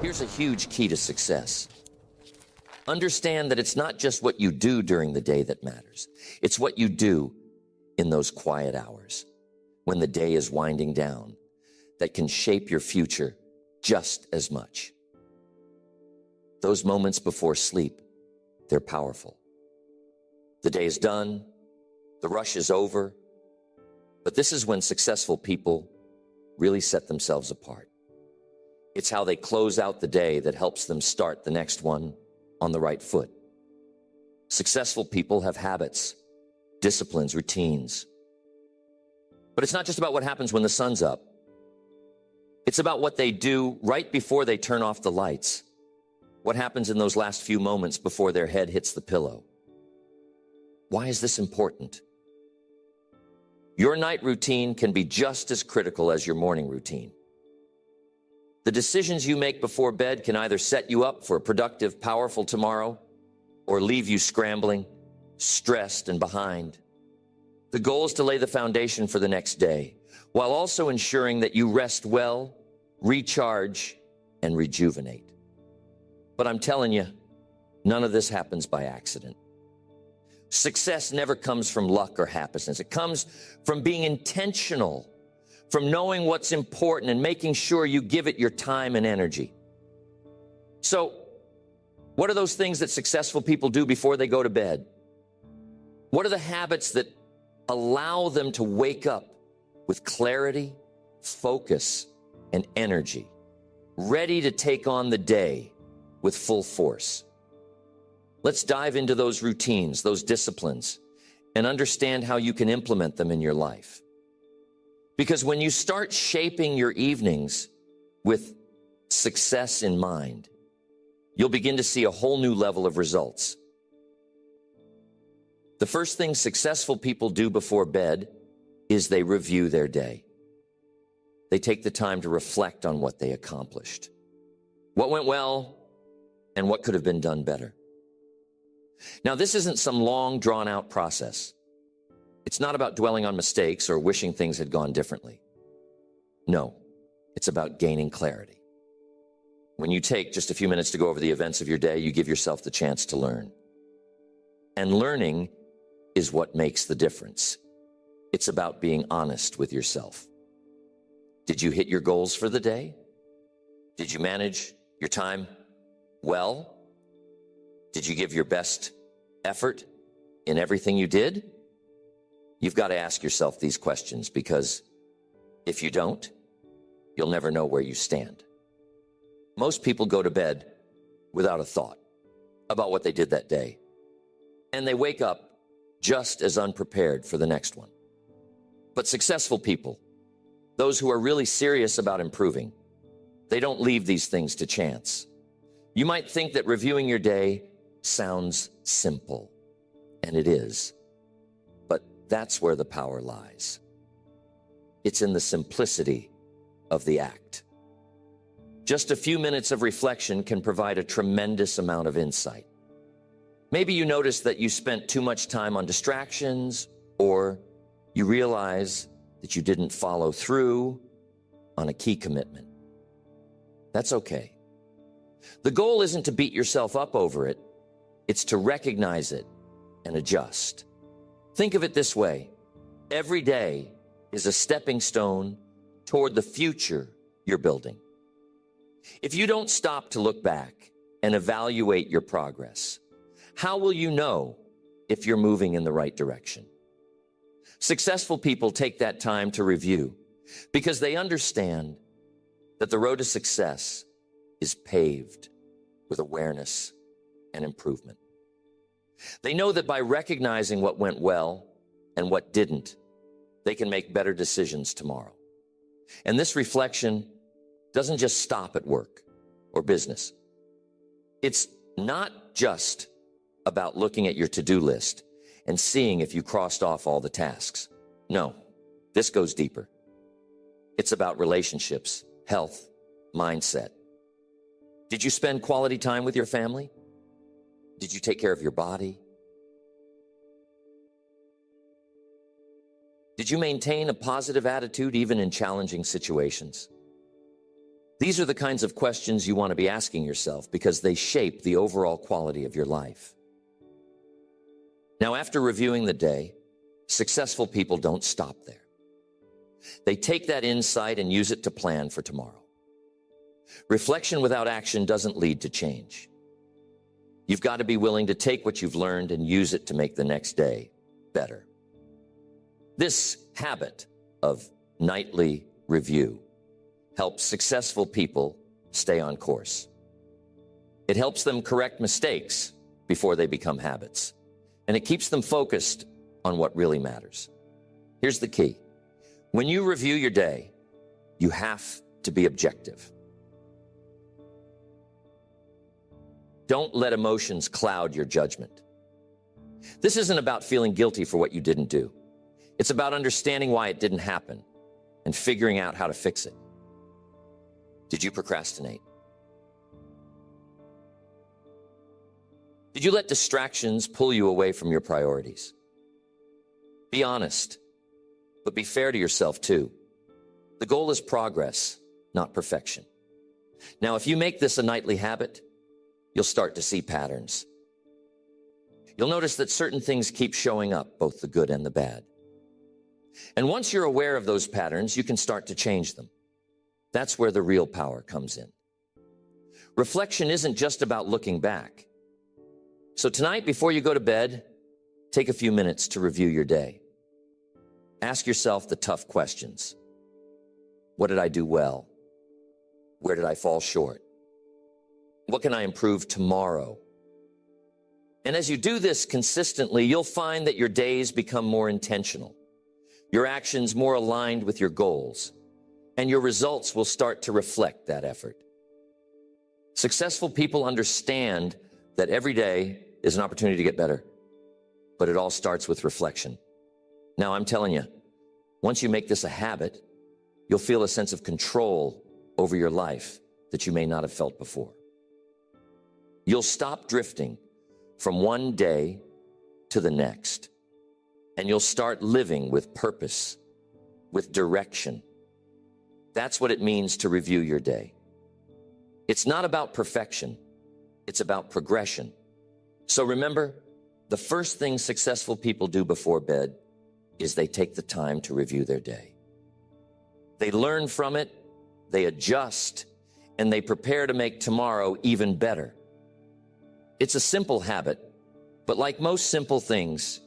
Here's a huge key to success. Understand that it's not just what you do during the day that matters. It's what you do in those quiet hours when the day is winding down that can shape your future just as much. Those moments before sleep, they're powerful. The day is done, the rush is over, but this is when successful people really set themselves apart. It's how they close out the day that helps them start the next one on the right foot. Successful people have habits, disciplines, routines. But it's not just about what happens when the sun's up. It's about what they do right before they turn off the lights. What happens in those last few moments before their head hits the pillow? Why is this important? Your night routine can be just as critical as your morning routine. The decisions you make before bed can either set you up for a productive, powerful tomorrow or leave you scrambling, stressed, and behind. The goal is to lay the foundation for the next day while also ensuring that you rest well, recharge, and rejuvenate. But I'm telling you, none of this happens by accident. Success never comes from luck or happenstance. It comes from being intentional, from knowing what's important and making sure you give it your time and energy. So, what are those things that successful people do before they go to bed? What are the habits that allow them to wake up with clarity, focus, and energy, ready to take on the day with full force? Let's dive into those routines, those disciplines, and understand how you can implement them in your life. Because when you start shaping your evenings with success in mind, you'll begin to see a whole new level of results. The first thing successful people do before bed is they review their day. They take the time to reflect on what they accomplished, what went well, and what could have been done better. Now, this isn't some long, drawn-out process. It's not about dwelling on mistakes or wishing things had gone differently. No, it's about gaining clarity. When you take just a few minutes to go over the events of your day, you give yourself the chance to learn. And learning is what makes the difference. It's about being honest with yourself. Did you hit your goals for the day? Did you manage your time well? Did you give your best effort in everything you did? You've got to ask yourself these questions, because if you don't, you'll never know where you stand. Most people go to bed without a thought about what they did that day, and they wake up just as unprepared for the next one. But successful people, those who are really serious about improving, they don't leave these things to chance. You might think that reviewing your day sounds simple, and it is, but that's where the power lies. It's in the simplicity of the act. Just a few minutes of reflection can provide a tremendous amount of insight. Maybe you notice that you spent too much time on distractions, or you realize that you didn't follow through on a key commitment. That's okay. The goal isn't to beat yourself up over it. It's to recognize it and adjust. Think of it this way. Every day is a stepping stone toward the future you're building. If you don't stop to look back and evaluate your progress, how will you know if you're moving in the right direction? Successful people take that time to review because they understand that the road to success is paved with awareness and improvement. They know that by recognizing what went well and what didn't, they can make better decisions tomorrow. And this reflection doesn't just stop at work or business. It's not just about looking at your to-do list and seeing if you crossed off all the tasks. No, this goes deeper. It's about relationships, health, mindset. Did you spend quality time with your family? Did you take care of your body? Did you maintain a positive attitude even in challenging situations? These are the kinds of questions you want to be asking yourself because they shape the overall quality of your life. Now, after reviewing the day, successful people don't stop there. They take that insight and use it to plan for tomorrow. Reflection without action doesn't lead to change. You've got to be willing to take what you've learned and use it to make the next day better. This habit of nightly review helps successful people stay on course. It helps them correct mistakes before they become habits, and it keeps them focused on what really matters. Here's the key. When you review your day, you have to be objective. Don't let emotions cloud your judgment. This isn't about feeling guilty for what you didn't do. It's about understanding why it didn't happen and figuring out how to fix it. Did you procrastinate? Did you let distractions pull you away from your priorities? Be honest, but be fair to yourself too. The goal is progress, not perfection. Now, if you make this a nightly habit, you'll start to see patterns. You'll notice that certain things keep showing up, both the good and the bad. And once you're aware of those patterns, you can start to change them. That's where the real power comes in. Reflection isn't just about looking back. So tonight, before you go to bed, take a few minutes to review your day. Ask yourself the tough questions. What did I do well? Where did I fall short? What can I improve tomorrow? And as you do this consistently, you'll find that your days become more intentional, your actions more aligned with your goals, and your results will start to reflect that effort. Successful people understand that every day is an opportunity to get better, but it all starts with reflection. Now, I'm telling you, once you make this a habit, you'll feel a sense of control over your life that you may not have felt before. You'll stop drifting from one day to the next, and you'll start living with purpose, with direction. That's what it means to review your day. It's not about perfection. It's about progression. So remember, the first thing successful people do before bed is they take the time to review their day. They learn from it, they adjust, and they prepare to make tomorrow even better. It's a simple habit, but like most simple things,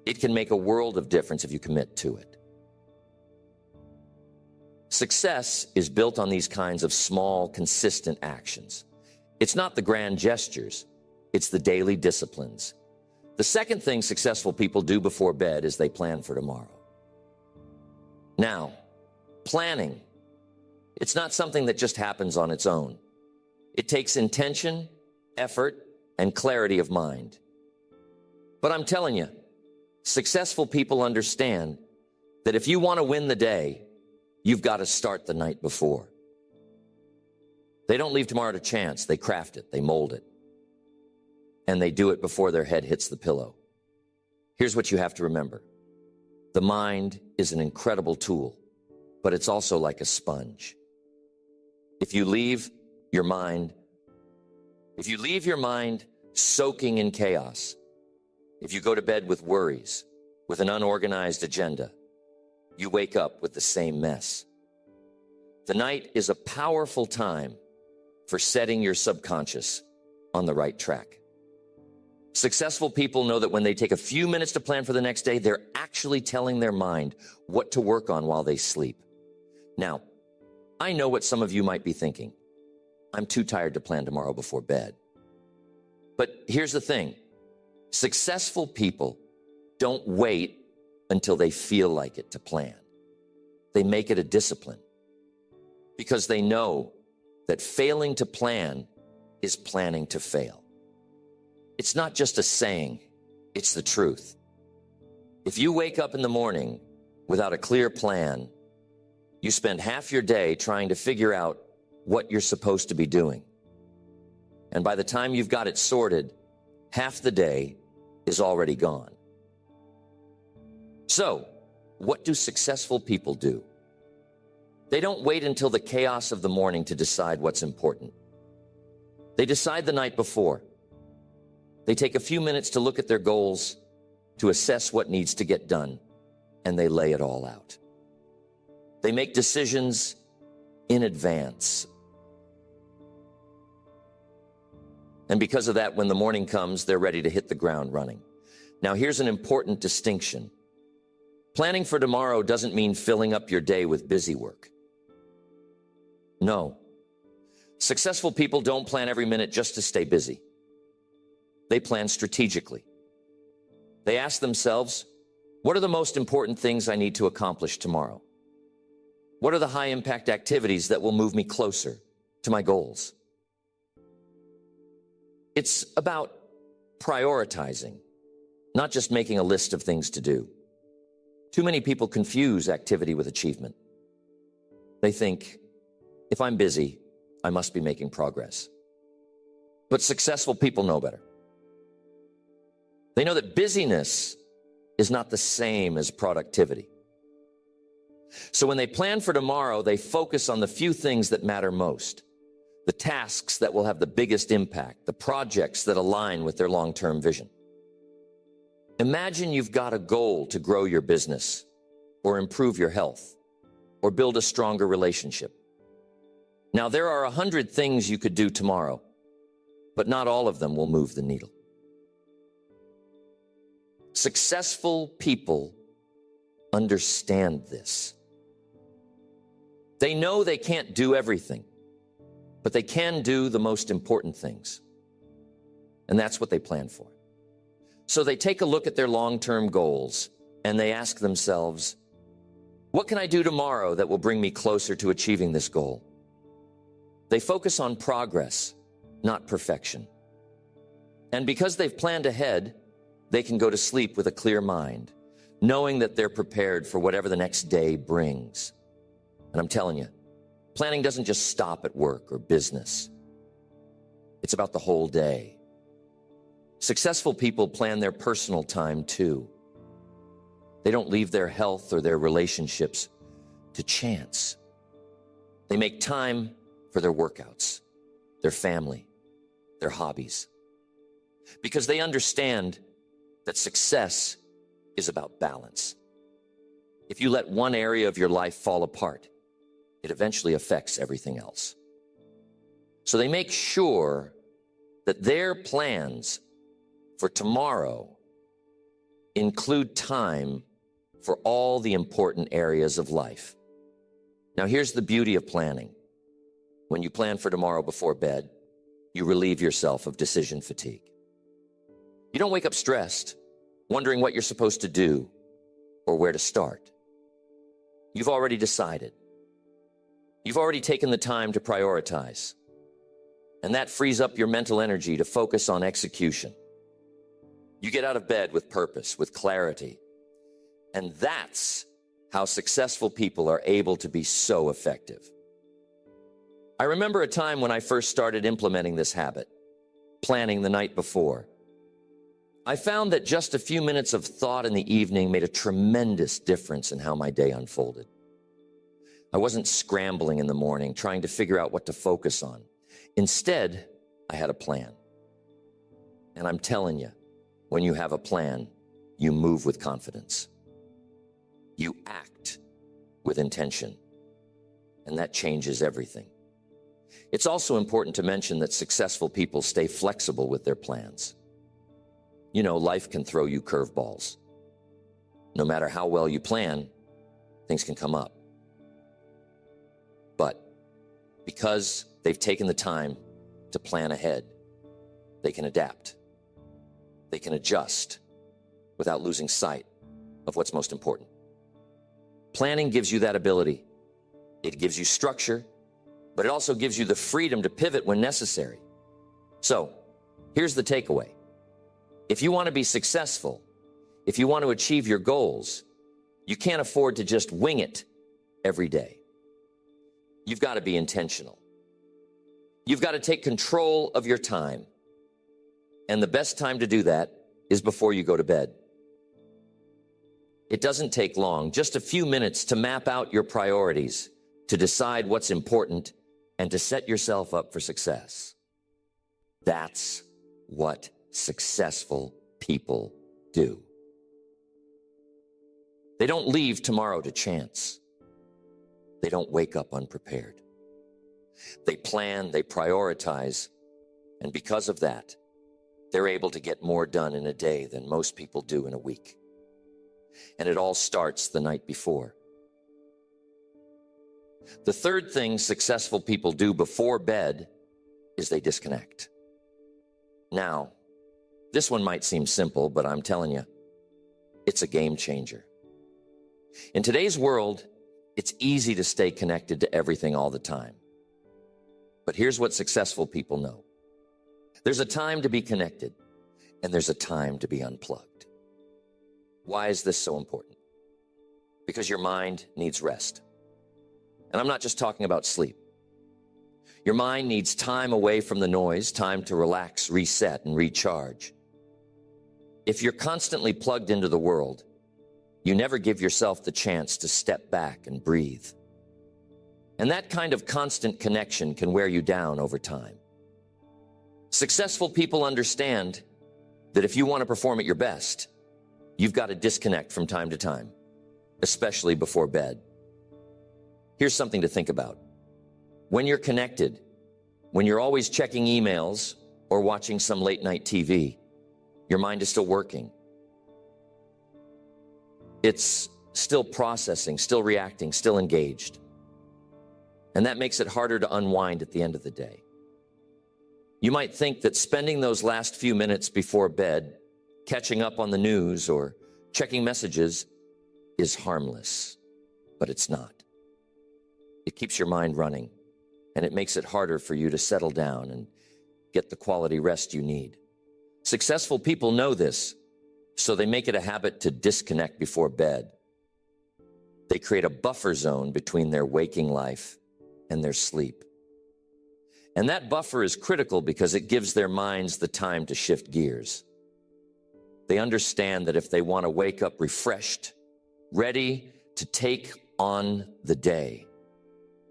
it can make a world of difference if you commit to it. Success is built on these kinds of small, consistent actions. It's not the grand gestures, it's the daily disciplines. The second thing successful people do before bed is they plan for tomorrow. Now, planning, it's not something that just happens on its own. It takes intention, effort, and clarity of mind. But I'm telling you, successful people understand that if you want to win the day, you've got to start the night before. They don't leave tomorrow to chance. They craft it, they mold it, and they do it before their head hits the pillow. Here's what you have to remember. The mind is an incredible tool, but it's also like a sponge. If you leave your mind soaking in chaos, if you go to bed with worries, with an unorganized agenda, you wake up with the same mess. The night is a powerful time for setting your subconscious on the right track. Successful people know that when they take a few minutes to plan for the next day, they're actually telling their mind what to work on while they sleep. Now, I know what some of you might be thinking. I'm too tired to plan tomorrow before bed. But here's the thing. Successful people don't wait until they feel like it to plan. They make it a discipline because they know that failing to plan is planning to fail. It's not just a saying, it's the truth. If you wake up in the morning without a clear plan, you spend half your day trying to figure out what you're supposed to be doing. And by the time you've got it sorted, half the day is already gone. So, what do successful people do? They don't wait until the chaos of the morning to decide what's important. They decide the night before. They take a few minutes to look at their goals, to assess what needs to get done, and they lay it all out. They make decisions in advance. And because of that, when the morning comes, they're ready to hit the ground running. Now, here's an important distinction. Planning for tomorrow doesn't mean filling up your day with busy work. No. Successful people don't plan every minute just to stay busy. They plan strategically. They ask themselves, what are the most important things I need to accomplish tomorrow? What are the high-impact activities that will move me closer to my goals? It's about prioritizing, not just making a list of things to do. Too many people confuse activity with achievement. They think, if I'm busy, I must be making progress. But successful people know better. They know that busyness is not the same as productivity. So when they plan for tomorrow, they focus on the few things that matter most, the tasks that will have the biggest impact, the projects that align with their long-term vision. Imagine you've got a goal to grow your business, or improve your health, or build a stronger relationship. Now, there are 100 things you could do tomorrow, but not all of them will move the needle. Successful people understand this. They know they can't do everything, but they can do the most important things. And that's what they plan for. So they take a look at their long-term goals and they ask themselves, what can I do tomorrow that will bring me closer to achieving this goal? They focus on progress, not perfection. And because they've planned ahead, they can go to sleep with a clear mind, knowing that they're prepared for whatever the next day brings. And I'm telling you, planning doesn't just stop at work or business. It's about the whole day. Successful people plan their personal time too. They don't leave their health or their relationships to chance. They make time for their workouts, their family, their hobbies, because they understand that success is about balance. If you let one area of your life fall apart, it eventually affects everything else. So they make sure that their plans for tomorrow include time for all the important areas of life. Now, here's the beauty of planning. When you plan for tomorrow before bed, you relieve yourself of decision fatigue. You don't wake up stressed, wondering what you're supposed to do or where to start. You've already decided. You've already taken the time to prioritize. And that frees up your mental energy to focus on execution. You get out of bed with purpose, with clarity. And that's how successful people are able to be so effective. I remember a time when I first started implementing this habit, planning the night before. I found that just a few minutes of thought in the evening made a tremendous difference in how my day unfolded. I wasn't scrambling in the morning, trying to figure out what to focus on. Instead, I had a plan. And I'm telling you, when you have a plan, you move with confidence. You act with intention. And that changes everything. It's also important to mention that successful people stay flexible with their plans. You know, life can throw you curveballs. No matter how well you plan, things can come up. But because they've taken the time to plan ahead, they can adapt. They can adjust without losing sight of what's most important. Planning gives you that ability. It gives you structure, but it also gives you the freedom to pivot when necessary. So, here's the takeaway. If you want to be successful, if you want to achieve your goals, you can't afford to just wing it every day. You've got to be intentional. You've got to take control of your time. And the best time to do that is before you go to bed. It doesn't take long, just a few minutes to map out your priorities, to decide what's important, and to set yourself up for success. That's what successful people do. They don't leave tomorrow to chance. They don't wake up unprepared. They plan, they prioritize, and because of that, they're able to get more done in a day than most people do in a week. And it all starts the night before. The third thing successful people do before bed is they disconnect. Now, this one might seem simple, but I'm telling you, it's a game changer. In today's world, it's easy to stay connected to everything all the time. But here's what successful people know. There's a time to be connected, and there's a time to be unplugged. Why is this so important? Because your mind needs rest. And I'm not just talking about sleep. Your mind needs time away from the noise, time to relax, reset, and recharge. If you're constantly plugged into the world, you never give yourself the chance to step back and breathe. And that kind of constant connection can wear you down over time. Successful people understand that if you want to perform at your best, you've got to disconnect from time to time, especially before bed. Here's something to think about. When you're connected, when you're always checking emails or watching some late night TV, your mind is still working. It's still processing, still reacting, still engaged. And that makes it harder to unwind at the end of the day. You might think that spending those last few minutes before bed, catching up on the news or checking messages is harmless, but it's not. It keeps your mind running, and it makes it harder for you to settle down and get the quality rest you need. Successful people know this, so they make it a habit to disconnect before bed. They create a buffer zone between their waking life and their sleep. And that buffer is critical because it gives their minds the time to shift gears. They understand that if they want to wake up refreshed, ready to take on the day,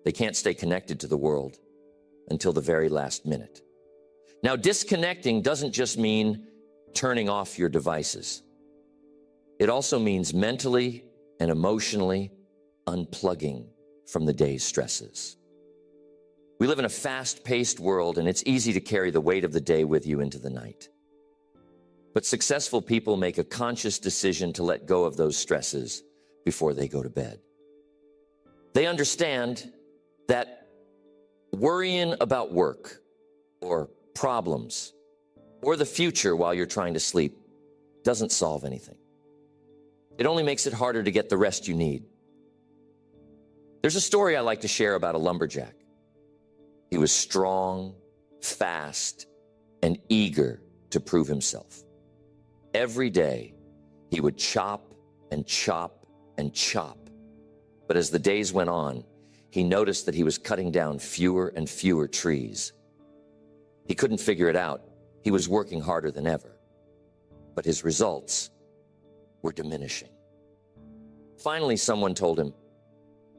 they can't stay connected to the world until the very last minute. Now, disconnecting doesn't just mean turning off your devices. It also means mentally and emotionally unplugging from the day's stresses. We live in a fast-paced world, and it's easy to carry the weight of the day with you into the night. But successful people make a conscious decision to let go of those stresses before they go to bed. They understand that worrying about work or problems or the future while you're trying to sleep doesn't solve anything. It only makes it harder to get the rest you need. There's a story I like to share about a lumberjack. He was strong, fast, and eager to prove himself. Every day, he would chop and chop and chop. But as the days went on, he noticed that he was cutting down fewer and fewer trees. He couldn't figure it out. He was working harder than ever. But his results were diminishing. Finally, someone told him,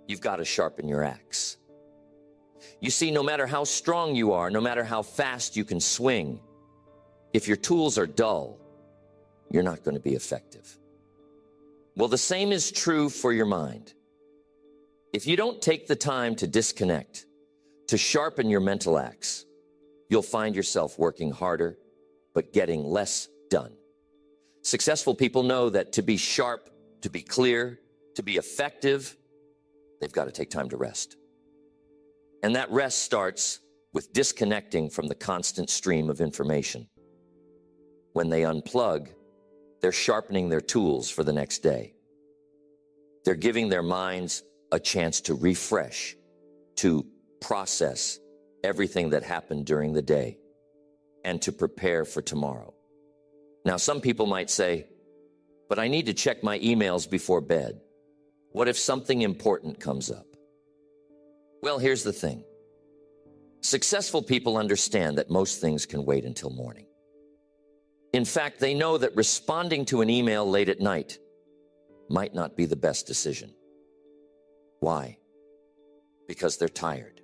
"You've got to sharpen your axe." You see, no matter how strong you are, no matter how fast you can swing, if your tools are dull, you're not going to be effective. Well, the same is true for your mind. If you don't take the time to disconnect, to sharpen your mental axe, you'll find yourself working harder, but getting less done. Successful people know that to be sharp, to be clear, to be effective, they've got to take time to rest. And that rest starts with disconnecting from the constant stream of information. When they unplug, they're sharpening their tools for the next day. They're giving their minds a chance to refresh, to process everything that happened during the day, and to prepare for tomorrow. Now, some people might say, "But I need to check my emails before bed. What if something important comes up?" Well, here's the thing. Successful people understand that most things can wait until morning. In fact, they know that responding to an email late at night might not be the best decision. Why? because they're tired.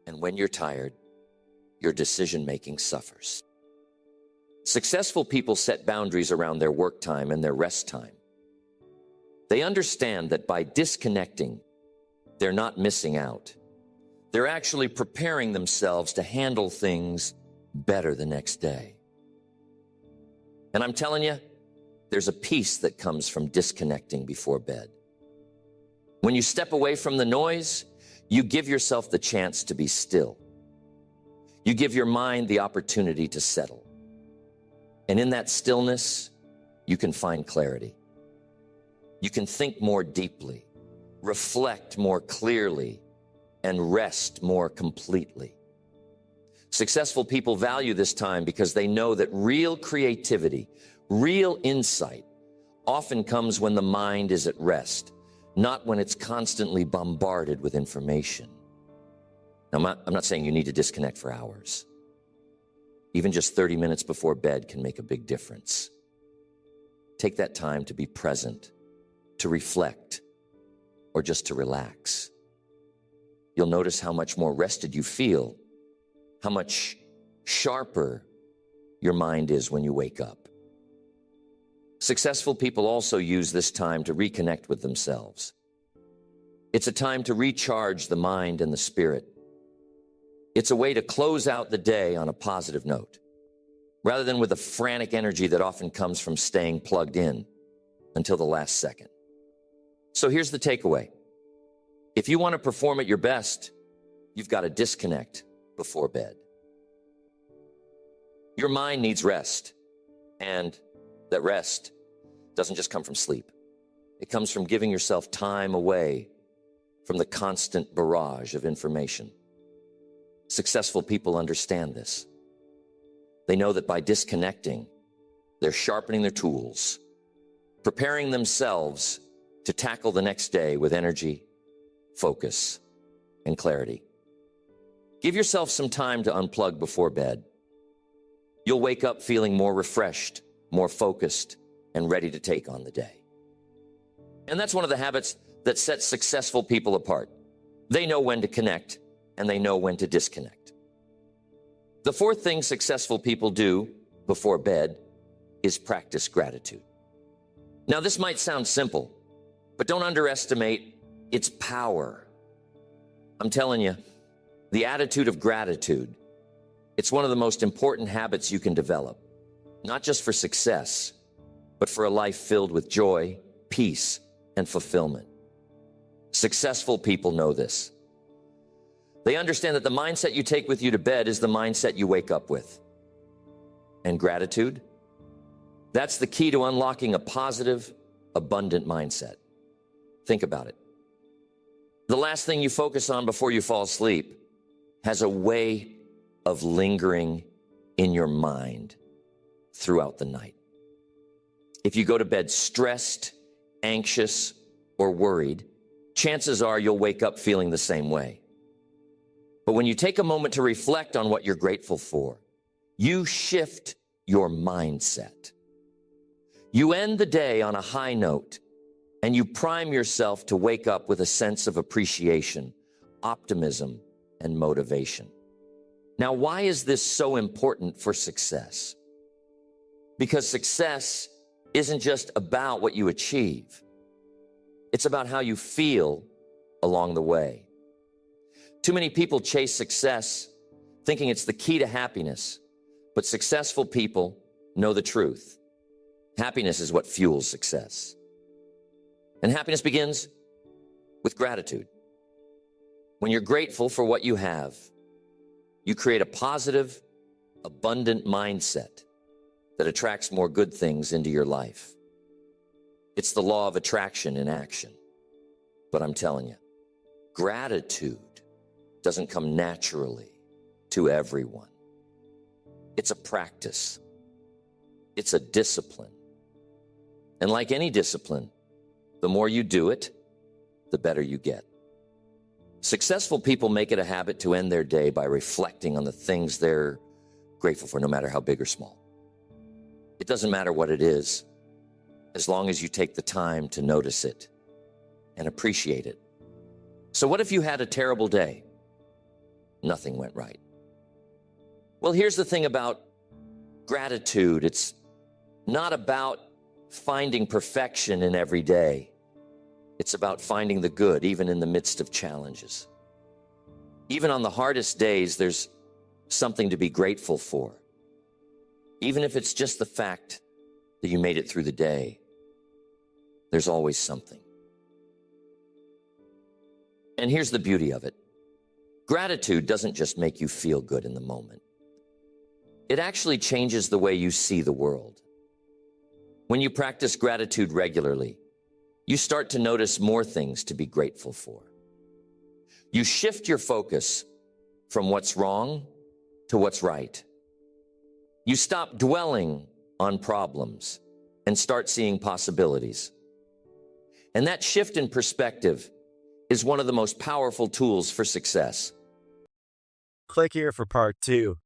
And when you're tired, your decision-making suffers. Successful people set boundaries around their work time and their rest time. They understand that by disconnecting, they're not missing out. They're actually preparing themselves to handle things better the next day. And I'm telling you, there's a peace that comes from disconnecting before bed. When you step away from the noise, you give yourself the chance to be still. You give your mind the opportunity to settle. And in that stillness, you can find clarity. You can think more deeply, reflect more clearly, and rest more completely. Successful people value this time because they know that real creativity, real insight often comes when the mind is at rest, not when it's constantly bombarded with information. Now, I'm not saying you need to disconnect for hours. Even just 30 minutes before bed can make a big difference. Take that time to be present, to reflect, or just to relax. You'll notice how much more rested you feel, how much sharper your mind is when you wake up. Successful people also use this time to reconnect with themselves. It's a time to recharge the mind and the spirit. It's a way to close out the day on a positive note, rather than with the frantic energy that often comes from staying plugged in until the last second. So here's the takeaway. If you want to perform at your best, you've got to disconnect before bed. Your mind needs rest, and that rest doesn't just come from sleep. It comes from giving yourself time away from the constant barrage of information. Successful people understand this. They know that by disconnecting, they're sharpening their tools, preparing themselves to tackle the next day with energy, focus, and clarity. Give yourself some time to unplug before bed. You'll wake up feeling more refreshed, more focused, and ready to take on the day. And that's one of the habits that sets successful people apart. They know when to connect, and they know when to disconnect. The fourth thing successful people do before bed is practice gratitude. Now, this might sound simple, but don't underestimate its power. I'm telling you, the attitude of gratitude, it's one of the most important habits you can develop, not just for success, but for a life filled with joy, peace, and fulfillment. Successful people know this. They understand that the mindset you take with you to bed is the mindset you wake up with. And gratitude, that's the key to unlocking a positive, abundant mindset. Think about it. The last thing you focus on before you fall asleep has a way of lingering in your mind throughout the night. If you go to bed stressed, anxious, or worried, chances are you'll wake up feeling the same way. But when you take a moment to reflect on what you're grateful for, you shift your mindset. You end the day on a high note, and you prime yourself to wake up with a sense of appreciation, optimism, and motivation. Now, why is this so important for success? Because success isn't just about what you achieve. It's about how you feel along the way. Too many people chase success thinking it's the key to happiness, but successful people know the truth. Happiness is what fuels success. And happiness begins with gratitude. When you're grateful for what you have, you create a positive, abundant mindset that attracts more good things into your life. It's the law of attraction in action. But I'm telling you, gratitude doesn't come naturally to everyone. It's a practice. It's a discipline. And like any discipline, the more you do it, the better you get. Successful people make it a habit to end their day by reflecting on the things they're grateful for, no matter how big or small. It doesn't matter what it is, as long as you take the time to notice it and appreciate it. So what if you had a terrible day? Nothing went right. Well, here's the thing about gratitude. It's not about finding perfection in every day. It's about finding the good, even in the midst of challenges. Even on the hardest days, there's something to be grateful for. Even if it's just the fact that you made it through the day, there's always something. And here's the beauty of it. Gratitude doesn't just make you feel good in the moment. It actually changes the way you see the world. When you practice gratitude regularly, you start to notice more things to be grateful for. You shift your focus from what's wrong to what's right. You stop dwelling on problems and start seeing possibilities. And that shift in perspective is one of the most powerful tools for success. Click here for part 2.